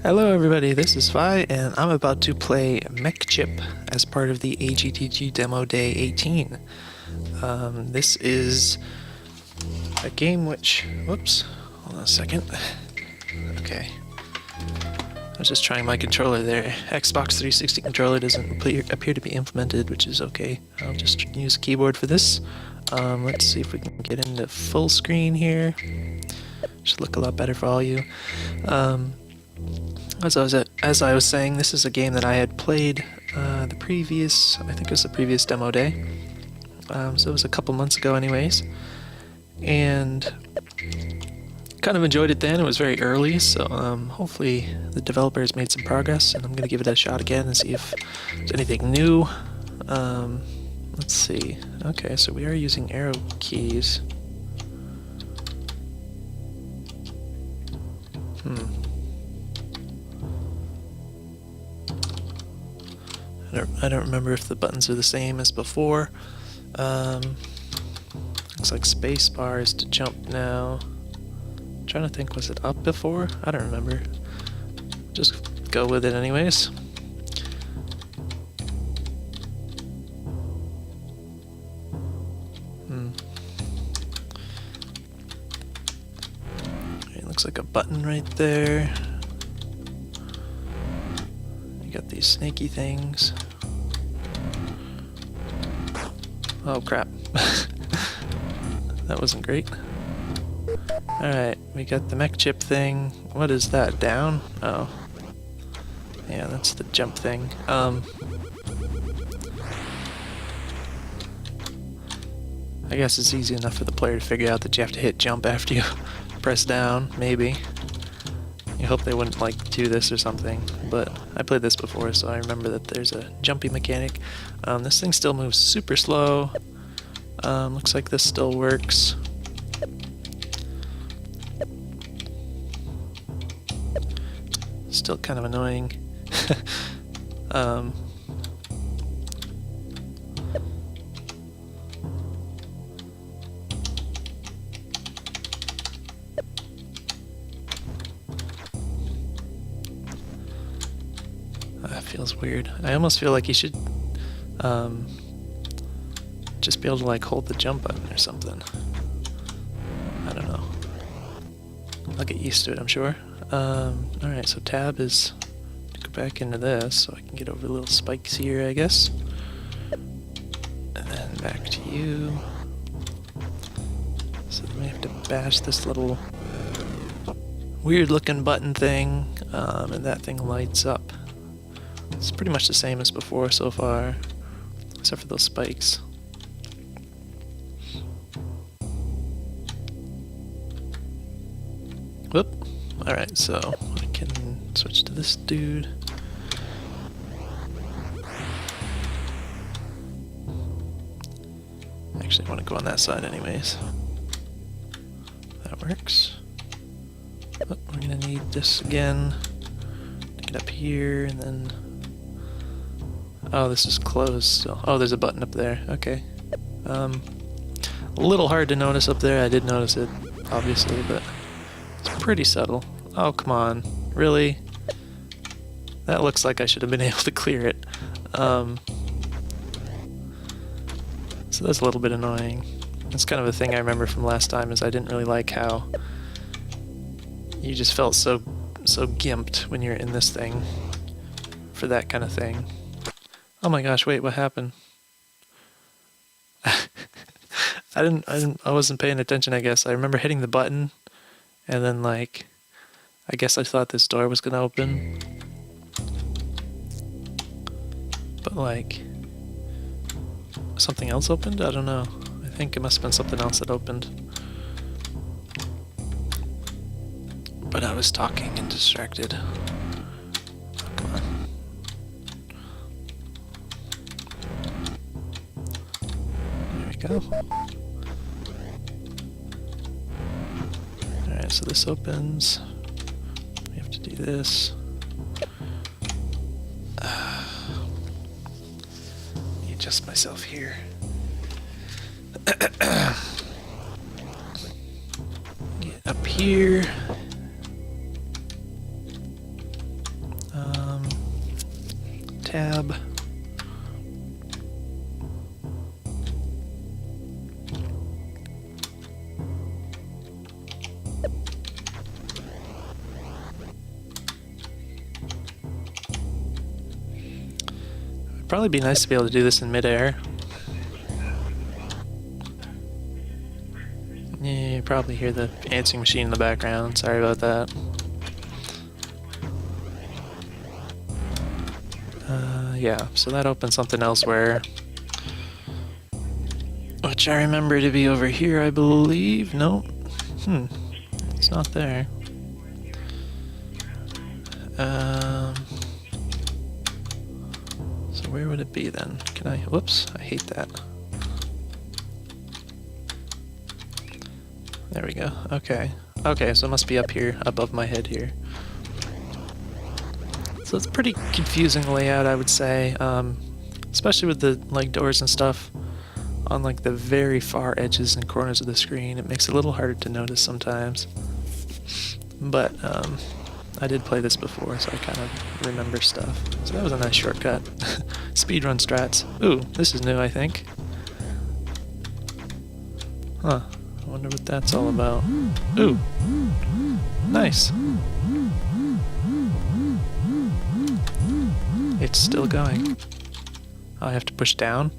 Hello everybody, this is Vi, and I'm about to play Mech Chip as part of the AGDG Demo Day 18. This is a game which... Whoops, hold on a second. Okay. I was just trying my controller there. Xbox 360 controller doesn't appear to be implemented, which is okay. I'll just use a keyboard for this. Let's see if we can get into full screen here. Should look a lot better for all you. As I was saying, this is a game that I had played I think it was the previous demo day. So it was a couple months ago anyways. And kind of enjoyed it then. It was very early, so hopefully the developers made some progress, and I'm going to give it a shot again and see if there's anything new. Let's see. Okay, so we are using arrow keys. I don't remember if the buttons are the same as before. Looks like space bar is to jump now. I'm trying to think, was it up before? I don't remember. Just go with it anyways. It looks like a button right there. You got these snaky things. Oh crap. That wasn't great. Alright, we got the Mech Chip thing. What is that, down? Oh. Yeah, that's the jump thing. I guess it's easy enough for the player to figure out that you have to hit jump after you press down, maybe. You hope they wouldn't do this or something, but I played this before, so I remember that there's a jumpy mechanic. This thing still moves super slow. Looks like this still works. Still kind of annoying. That feels weird. I almost feel like you should just be able to hold the jump button or something. I don't know. I'll get used to it, I'm sure. Alright, so tab is to go back into this so I can get over the little spikes here, I guess. And then back to you. So then we have to bash this little weird looking button thing, and that thing lights up. It's pretty much the same as before so far, except for those spikes. Whoop. Alright, so I can switch to this dude. Actually, I want to go on that side anyways. That works. Oh, we're gonna need this again to get up here, and then... Oh, this is closed still. Oh, there's a button up there. Okay. A little hard to notice up there. I did notice it, obviously, but it's pretty subtle. Oh, come on. Really? That looks like I should have been able to clear it. So that's a little bit annoying. That's kind of a thing I remember from last time, is I didn't really like how you just felt so gimped when you're in this thing for that kind of thing. Oh my gosh, wait, what happened? I wasn't paying attention, I guess. I remember hitting the button, and then I guess I thought this door was gonna open. But something else opened? I don't know. I think it must have been something else that opened. But I was talking and distracted. Oh, come on. Go. Alright, so this opens. We have to do this. Let me adjust myself here. Get up here. tab. It'd probably be nice to be able to do this in midair. Yeah, you probably hear the answering machine in the background. Sorry about that. Yeah, so that opens something elsewhere. Which I remember to be over here, I believe. Nope. It's not there. So where would it be then? Can I... Whoops, I hate that. There we go. Okay. Okay, so it must be up here, above my head here. So it's a pretty confusing layout, I would say, especially with the like doors and stuff on like the very far edges and corners of the screen. It makes it a little harder to notice sometimes. But I did play this before, so I kind of remember stuff. So that was a nice shortcut. Speedrun strats. Ooh, this is new, I think. Huh. I wonder what that's all about. Ooh. Nice. It's still going. Oh, I have to push down?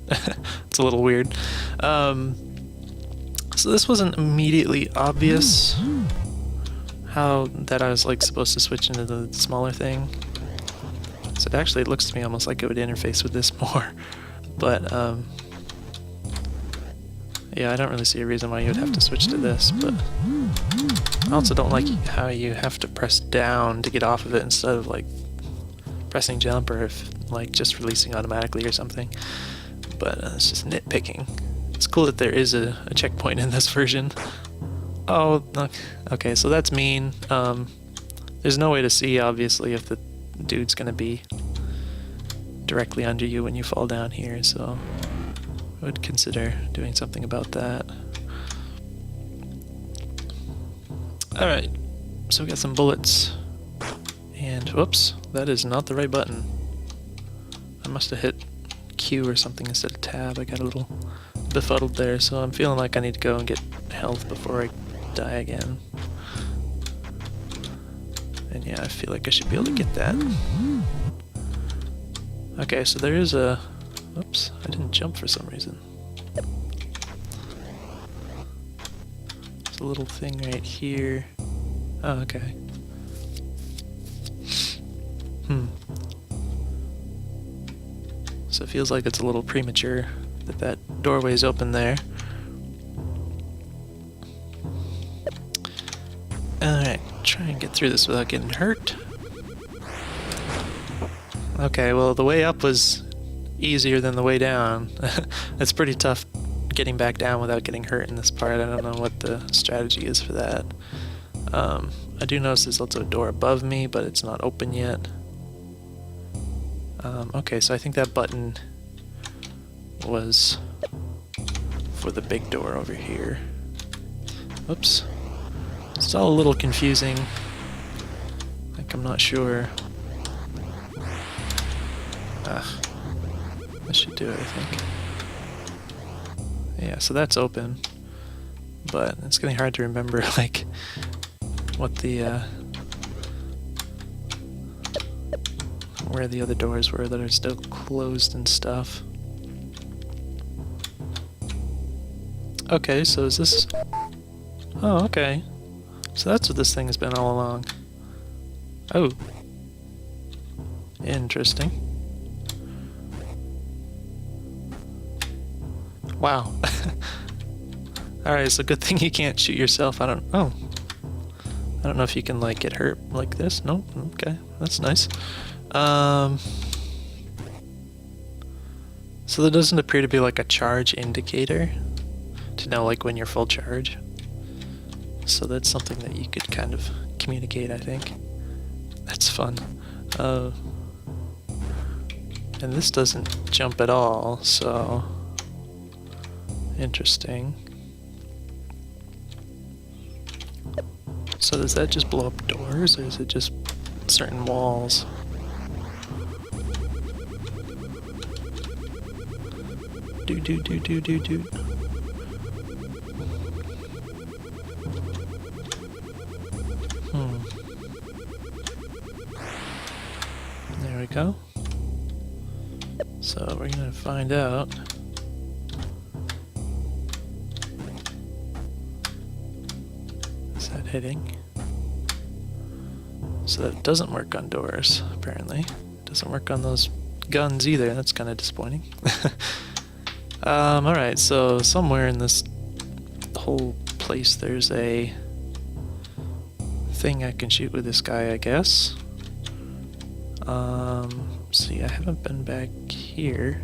It's a little weird. So this wasn't immediately obvious how that I was like supposed to switch into the smaller thing. So it actually looks to me almost like it would interface with this more. But yeah, I don't really see a reason why you would have to switch to this, but I also don't like how you have to press down to get off of it instead of like pressing jump, or if like just releasing automatically or something. But it's just nitpicking. It's cool that there is a checkpoint in this version. Oh, okay, so that's mean. There's no way to see, obviously, if the dude's gonna be directly under you when you fall down here, so I would consider doing something about that. Alright, so we got some bullets. And, whoops, that is not the right button. I must have hit Q or something instead of tab. I got a little befuddled there, so I'm feeling like I need to go and get health before I die again. And yeah, I feel like I should be able to get that. Okay, so there is a... Oops, I didn't jump for some reason. There's a little thing right here. Oh, okay. So it feels like it's a little premature that that doorway is open there. Alright, try and get through this without getting hurt. Okay, well the way up was easier than the way down. It's pretty tough getting back down without getting hurt in this part. I don't know what the strategy is for that. I do notice there's also a door above me, but it's not open yet. Okay, so I think that button was for the big door over here. Oops. It's all a little confusing. Like, I'm not sure. That should do it, I think. Yeah, so that's open. But it's getting hard to remember, like, what the, where the other doors were that are still closed and stuff. Okay, so is this... Oh, okay. So that's what this thing has been all along. Oh. Interesting. Wow. Alright, so good thing you can't shoot yourself. I don't know if you can, like, get hurt like this. Nope. Okay, that's nice. So there doesn't appear to be like a charge indicator to know like when you're full charge. So that's something that you could kind of communicate, I think. That's fun. And this doesn't jump at all, so interesting. So does that just blow up doors, or is it just certain walls? Do. There we go. So we're gonna find out. Is that hitting? So that doesn't work on doors, apparently. Doesn't work on those guns either. That's kind of disappointing. Alright, so somewhere in this whole place there's a thing I can shoot with this guy, I guess. See, I haven't been back here.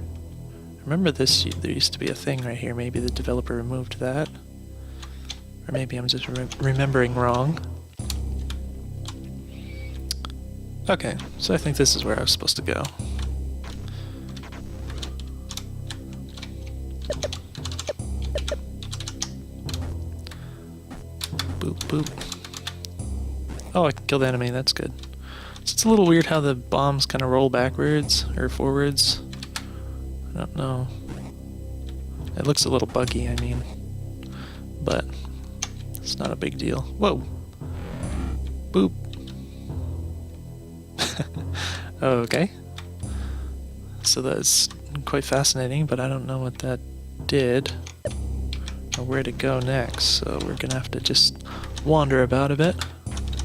Remember this, there used to be a thing right here. Maybe the developer removed that. Or maybe I'm just remembering wrong. Okay, so I think this is where I was supposed to go. Boop, boop. Oh, I can kill the enemy, that's good. So it's a little weird how the bombs kind of roll backwards, or forwards. I don't know. It looks a little buggy, I mean. But it's not a big deal. Whoa! Boop. Okay. So that's quite fascinating, but I don't know what that did or where to go next, so we're gonna have to just wander about a bit.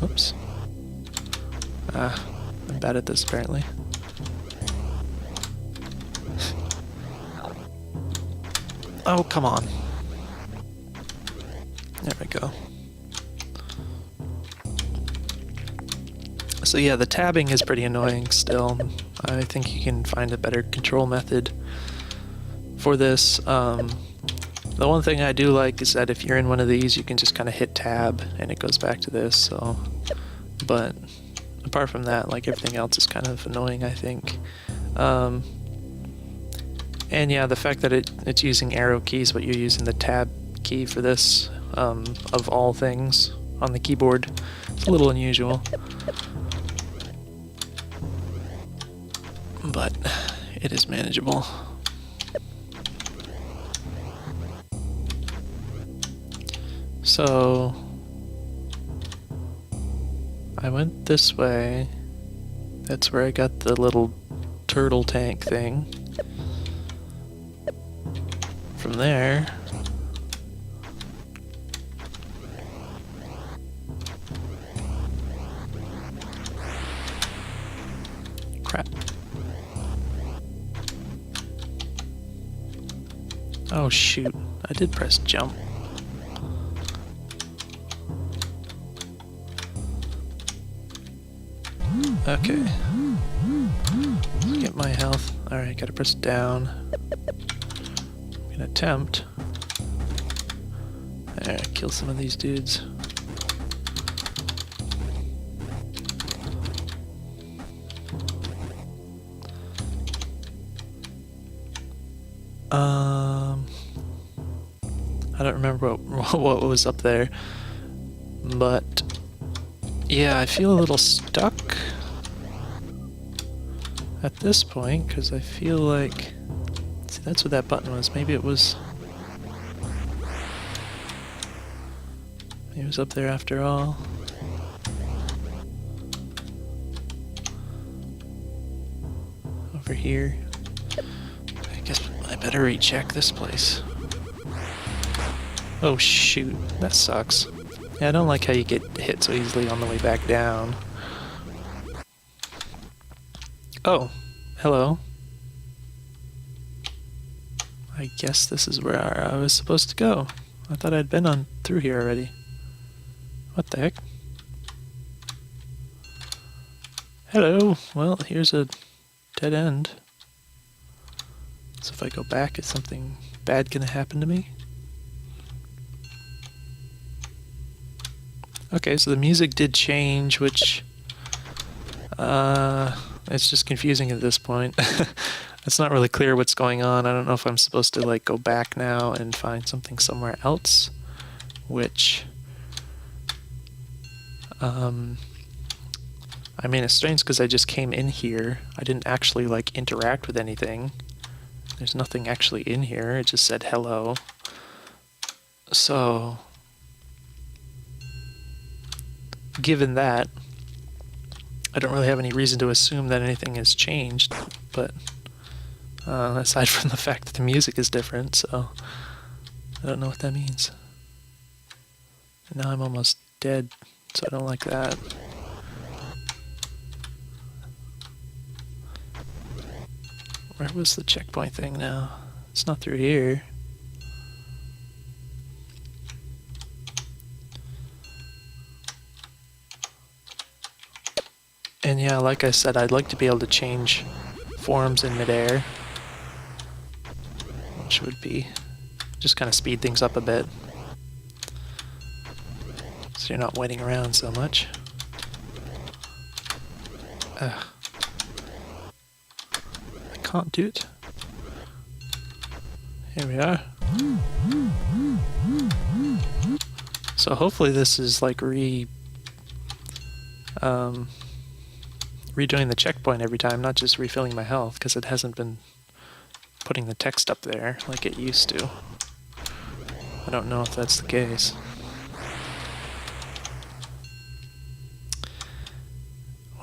Oops. I'm bad at this apparently. Oh, come on. There we go. So yeah, the tabbing is pretty annoying still. I think you can find a better control method for this. The one thing I do like is that if you're in one of these, you can just kind of hit tab and it goes back to this. So, but apart from that, like everything else is kind of annoying, I think. And yeah, the fact that it's using arrow keys, but you're using the tab key for this, of all things on the keyboard, it's a little unusual. But it is manageable. So I went this way. That's where I got the little turtle tank thing. From there, crap. Oh shoot, I did press jump. Okay. Get my health. Alright, gotta press down. I'm gonna attempt. Alright, kill some of these dudes. I don't remember what was up there, but yeah, I feel a little stuck at this point because I feel like, see, that's what that button was. Maybe it was up there after all. Over here. I guess I better recheck this place. Oh shoot, that sucks. Yeah, I don't like how you get hit so easily on the way back down. Oh, hello. I guess this is where I was supposed to go. I thought I'd been on through here already. What the heck? Hello. Well, here's a dead end. So if I go back, is something bad gonna happen to me? Okay, so the music did change, which it's just confusing at this point. It's not really clear what's going on. I don't know if I'm supposed to like go back now and find something somewhere else, which I mean, it's strange because I just came in here. I didn't actually like interact with anything. There's nothing actually in here, it just said hello. So, given that, I don't really have any reason to assume that anything has changed, but aside from the fact that the music is different, so I don't know what that means. And now I'm almost dead, so I don't like that. Where was the checkpoint thing now? It's not through here. And yeah, like I said, I'd like to be able to change forms in midair, which would be just kind of speed things up a bit, so you're not waiting around so much. I can't do it. Here we are. So hopefully this is like redoing the checkpoint every time, not just refilling my health, because it hasn't been putting the text up there like it used to. I don't know if that's the case.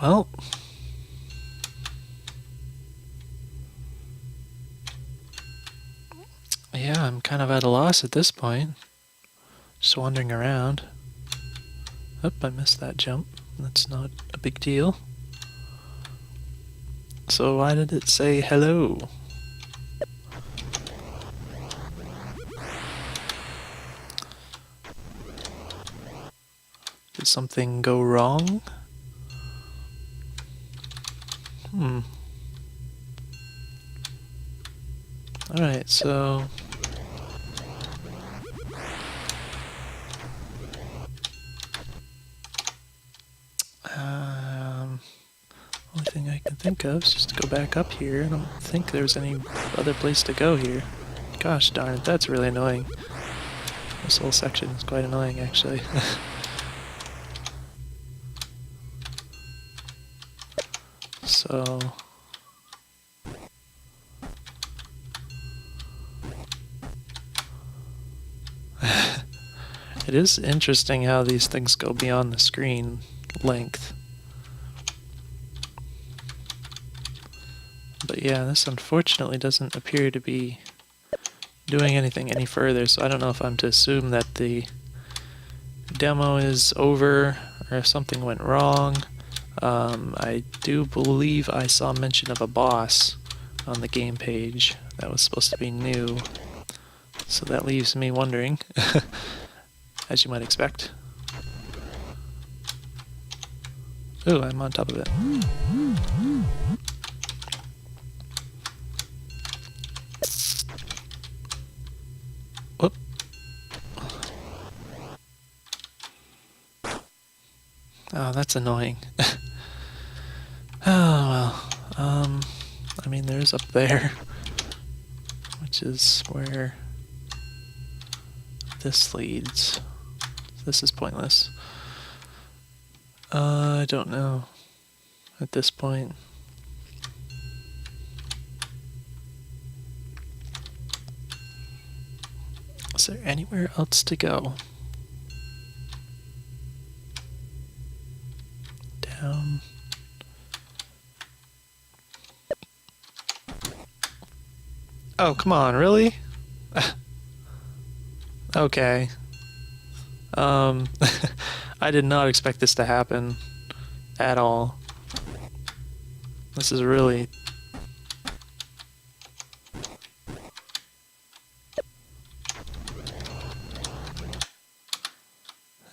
Well, yeah, I'm kind of at a loss at this point. Just wandering around. Oh, I missed that jump. That's not a big deal. So why did it say hello? Did something go wrong? Alright, so... only thing I can think of is just to go back up here. I don't think there's any other place to go here. Gosh darn it, that's really annoying. This whole section is quite annoying, actually. So... it is interesting how these things go beyond the screen length. But yeah, this unfortunately doesn't appear to be doing anything any further, so I don't know if I'm to assume that the demo is over or if something went wrong. I do believe I saw mention of a boss on the game page that was supposed to be new, so that leaves me wondering, as you might expect. Ooh, I'm on top of it. Whoop. Oh, that's annoying. Oh, well. I mean, there's up there, which is where this leads. This is pointless. I don't know at this point. Is there anywhere else to go? Down. Oh, come on, really? Okay. I did not expect this to happen at all. This is really...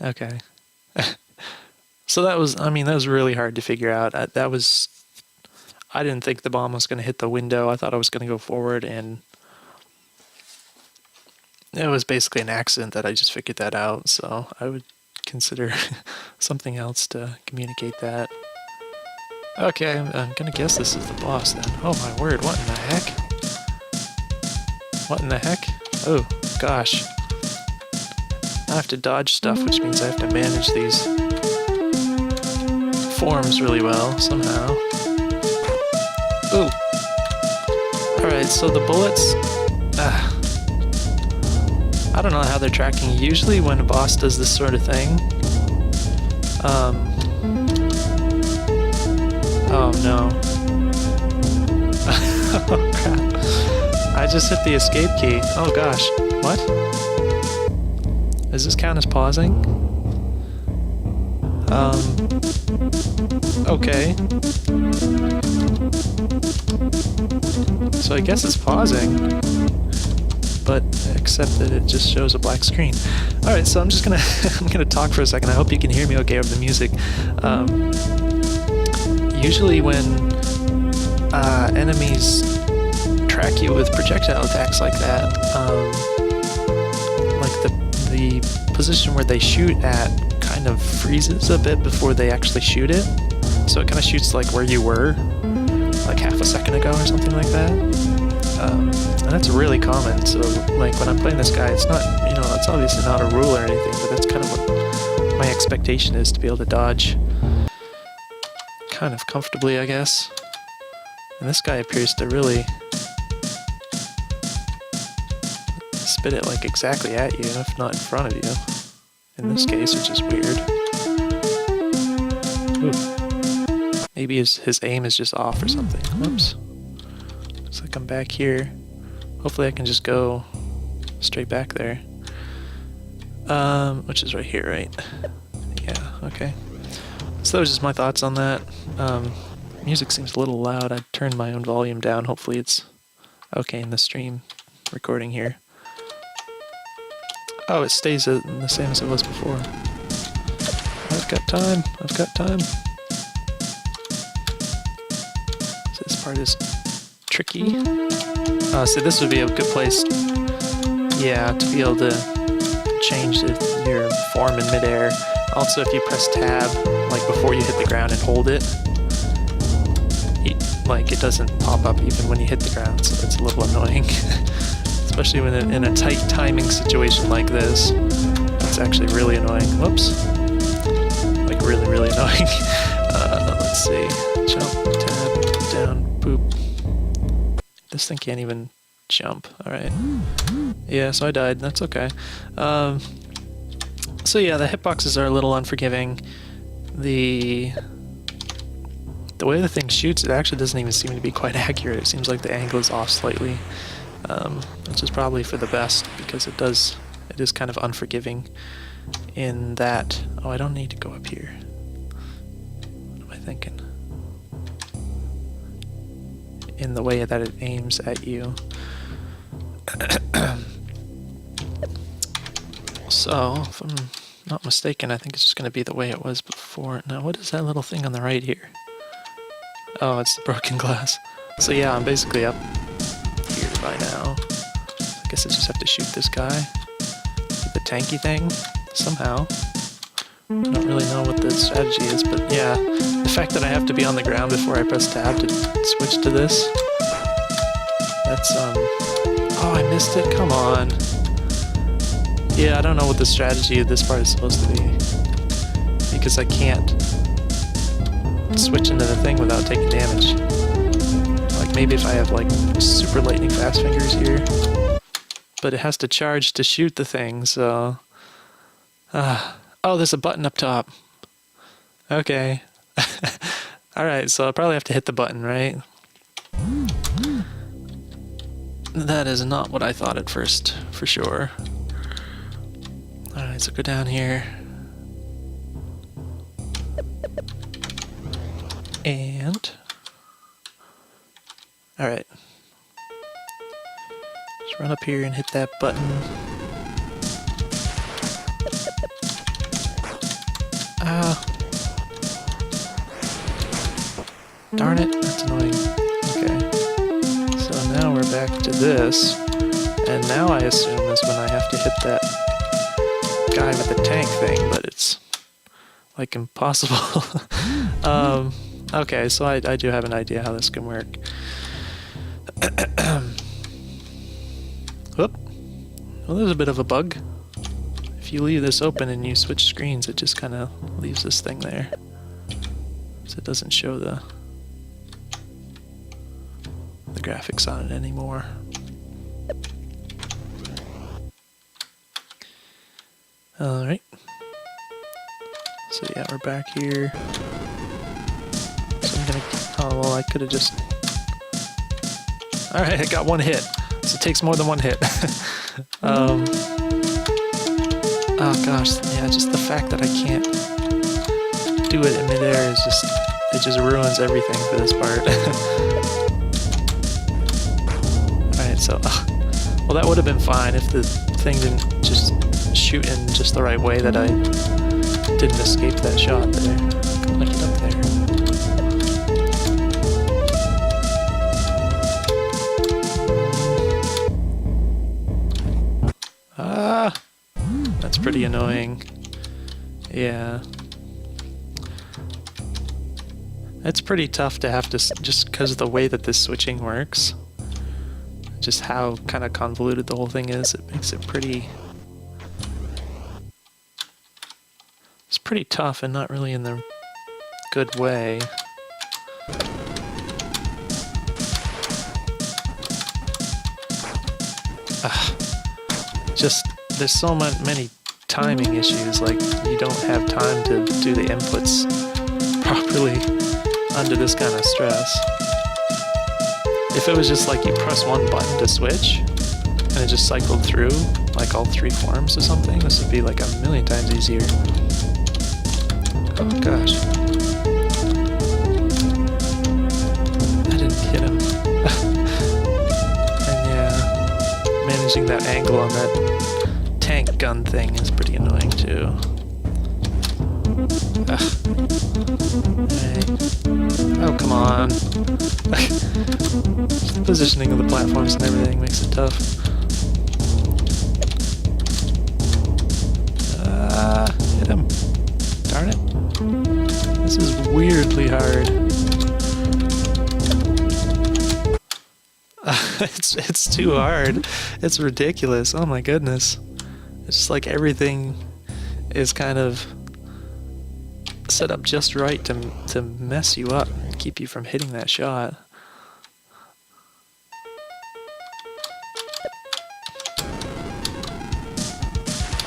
Okay. So that was, I mean, that was really hard to figure out. That was... I didn't think the bomb was going to hit the window. I thought I was going to go forward, and it was basically an accident that I just figured that out, so I would consider something else to communicate that. Okay, I'm gonna guess this is the boss then. Oh my word, what in the heck? What in the heck? Oh, gosh. I have to dodge stuff, which means I have to manage these forms really well, somehow. Ooh. Alright, so the bullets... I don't know how they're tracking. Usually when a boss does this sort of thing... oh no. Oh crap. I just hit the escape key. Oh gosh. What? Does this count as pausing? Okay. So I guess it's pausing, but except that it just shows a black screen. Alright, so I'm just gonna I'm gonna talk for a second. I hope you can hear me okay over the music. Usually when enemies track you with projectile attacks like that, like the position where they shoot at kind of freezes a bit before they actually shoot it. So it kind of shoots like where you were, like half a second ago or something like that. And that's really common. So like when I'm playing this guy, it's not, you know, it's obviously not a rule or anything, but that's kind of what my expectation is, to be able to dodge kind of comfortably, I guess. And this guy appears to really spit it like exactly at you, if not in front of you. In this case, which is weird. Ooh. Maybe his aim is just off or something. Whoops. Looks like I'm back here. Hopefully I can just go straight back there. Which is right here, right? Yeah, okay. So that was just my thoughts on that. Music seems a little loud. I turned my own volume down. Hopefully it's okay in the stream recording here. Oh, it stays the same as it was before. I've got time. I've got time. So this part is tricky. So this would be a good place, yeah, to be able to change your form in midair. Also, if you press tab, like before you hit the ground and hold it, like it doesn't pop up even when you hit the ground, so it's a little annoying. Especially when in a tight timing situation like this. That's actually really annoying. Whoops. Like really, really annoying. Let's see. Jump, tab, down, boop. This thing can't even jump. Alright. Yeah, so I died. That's okay. So yeah, the hitboxes are a little unforgiving. The way the thing shoots, it actually doesn't even seem to be quite accurate. It seems like the angle is off slightly. Which is probably for the best, because it is kind of unforgiving in that... Oh, I don't need to go up here. What am I thinking? In the way that it aims at you. So, if I'm not mistaken, I think it's just going to be the way it was before. Now, what is that little thing on the right here? Oh, it's the broken glass. So yeah, I'm basically up here by now. I guess I just have to shoot this guy with the tanky thing somehow. I don't really know what the strategy is, but yeah, the fact that I have to be on the ground before I press tab to switch to this, that's oh, I missed it, come on. Yeah, I don't know what the strategy of this part is supposed to be, because I can't switch into the thing without taking damage. Like maybe if I have like super lightning fast fingers here, but it has to charge to shoot the thing, so... oh, there's a button up top. Okay. Alright, so I'll probably have to hit the button, right? That is not what I thought at first, for sure. Alright, so go down here. And... Alright. Just run up here and hit that button. Ah. Darn it, that's annoying. Okay. So now we're back to this. And now I assume is when I have to hit that guy with the tank thing, but it's like impossible. Okay, so I do have an idea how this can work. Whoop. Well, there's a bit of a bug. If you leave this open and you switch screens, it just kind of leaves this thing there. So it doesn't show the graphics on it anymore. Alright. So yeah, we're back here. So I'm gonna... Oh, well, I could have just... Alright, I got one hit. So it takes more than one hit. Oh gosh, yeah, just the fact that I can't do it in midair is just... It just ruins everything for this part. Alright, so... well, that would have been fine if the thing didn't just shoot in just the right way that I didn't escape that shot there. Lick it up there. Ah! That's pretty annoying. Yeah. It's pretty tough to have to, just because of the way that this switching works. Just how kind of convoluted the whole thing is, it makes it pretty... It's pretty tough and not really in the good way. Just, there's so many timing issues, like you don't have time to do the inputs properly under this kind of stress. If it was just like you press one button to switch and it just cycled through like all 3 forms or something, this would be like a million times easier. Oh gosh. I didn't hit him. And yeah, managing that angle on that tank gun thing is pretty annoying too. Right. Oh, come on. The positioning of the platforms and everything makes it tough. Hit him. Darn it. This is weirdly hard. It's too hard. It's ridiculous. Oh my goodness. It's just like everything is kind of set up just right to mess you up and keep you from hitting that shot.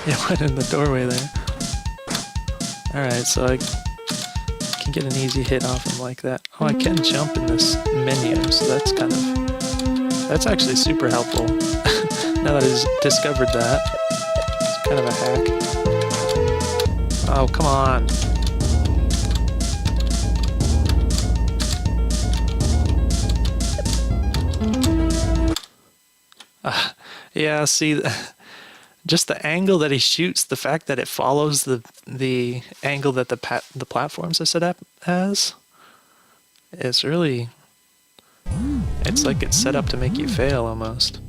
It went in the doorway there. Alright, so I can get an easy hit off him like that. Oh, I can jump in this menu, so that's kind of... That's actually super helpful. Now that I've discovered that. It's kind of a hack. Oh, come on. Yeah, see... Just the angle that he shoots, the fact that it follows the angle that the platforms are set up as, it's really, it's like it's set up to make you fail almost.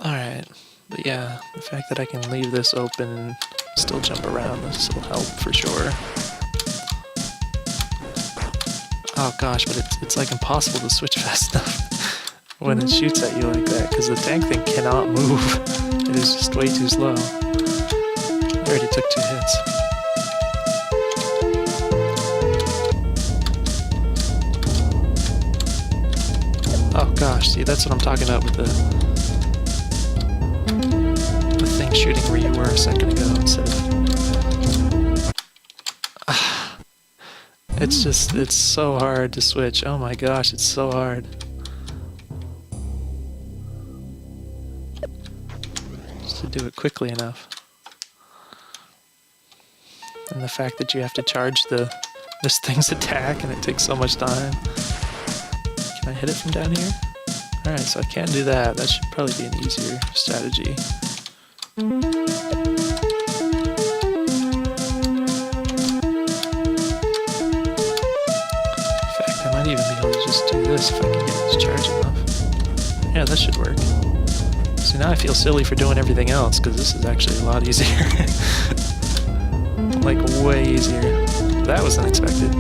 Alright, but yeah, the fact that I can leave this open and still jump around, this will help for sure. Oh gosh, but it's like impossible to switch fast enough when it shoots at you like that, because the tank thing cannot move. It is just way too slow. I already took 2 hits. Oh gosh, see, that's what I'm talking about with the thing shooting where you were a second ago instead of... It's so hard to switch. Oh my gosh, it's so hard. Just to do it quickly enough. And the fact that you have to charge this thing's attack and it takes so much time. Can I hit it from down here? Alright, so I can't do that. That should probably be an easier strategy. Even be able to just do this if I can get it to charge enough. Yeah, that should work. So now I feel silly for doing everything else, because this is actually a lot easier. Like, way easier. That was unexpected.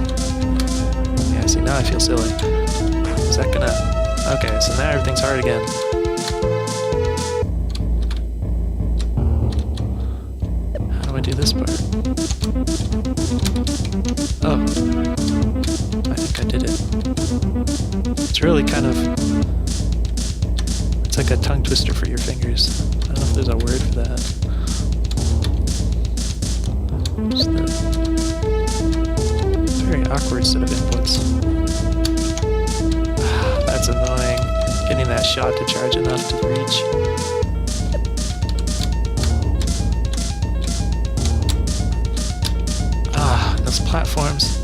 Yeah, see, now I feel silly. Is that gonna... Okay, so now everything's hard again. How do I this part. Oh. I think I did it. It's really kind of... It's like a tongue twister for your fingers. I don't know if there's a word for that. It's a very awkward set of inputs. That's annoying. Getting that shot to charge enough to reach. Those platforms.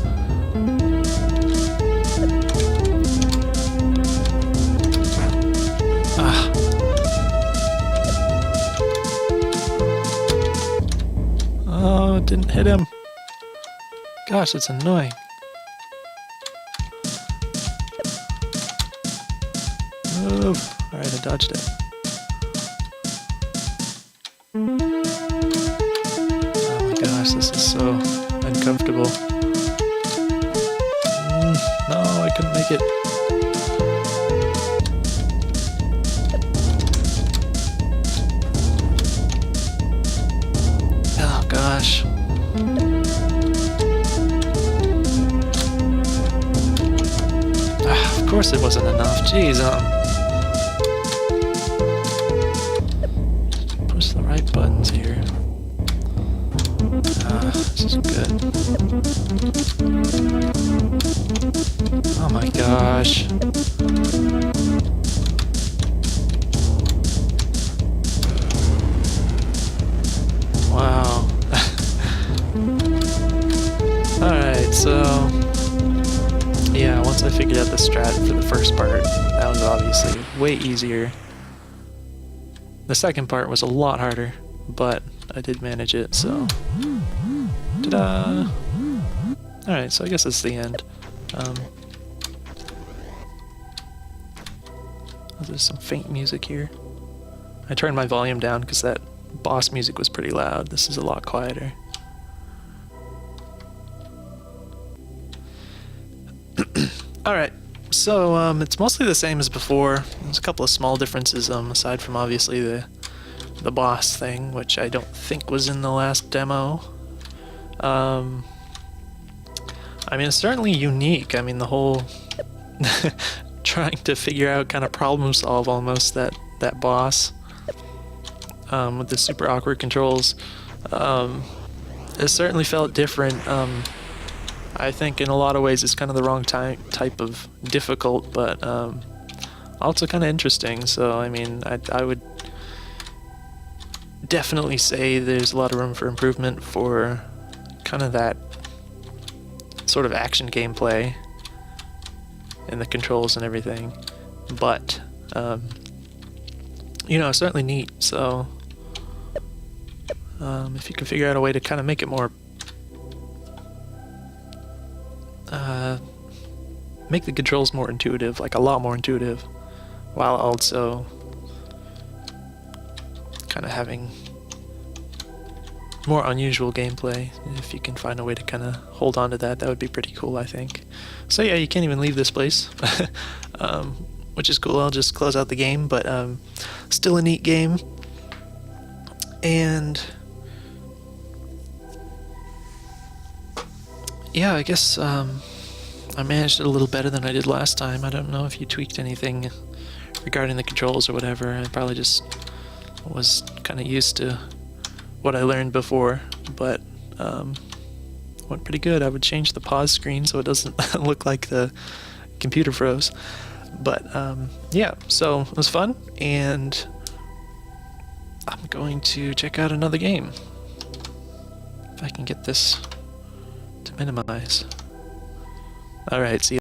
Oh, it didn't hit him. Gosh, it's annoying. Move. Alright, I dodged it. Oh my gosh, this is so uncomfortable. No, I couldn't make it. Oh gosh. Of course it wasn't enough. Jeez, push the right buttons here. This is good. Oh my gosh. Wow. Alright, so... yeah, once I figured out the strat for the first part, that was obviously way easier. The second part was a lot harder, but I did manage it, so... ta-da! Alright, so I guess that's the end. There's some faint music here. I turned my volume down because that boss music was pretty loud. This is a lot quieter. Alright, so it's mostly the same as before. There's a couple of small differences aside from obviously the boss thing, which I don't think was in the last demo. I mean, it's certainly unique. I mean, the whole trying to figure out, kind of problem solve almost that boss with the super awkward controls. It certainly felt different. I think in a lot of ways it's kind of the wrong type of difficult, but also kind of interesting. So I mean, I would definitely say there's a lot of room for improvement for kind of that sort of action gameplay and the controls and everything, but you know, certainly neat. So if you can figure out a way to kind of make it more make the controls more intuitive, like a lot more intuitive, while also kind of having more unusual gameplay. If you can find a way to kind of hold on to that, that would be pretty cool, I think. So yeah, you can't even leave this place, which is cool. I'll just close out the game, but still a neat game. And yeah, I guess I managed it a little better than I did last time. I don't know if you tweaked anything regarding the controls or whatever. I probably just was kind of used to what I learned before, but went pretty good. I would change the pause screen so it doesn't look like the computer froze. But yeah, so it was fun, and I'm going to check out another game. If I can get this to minimize. Alright, see you.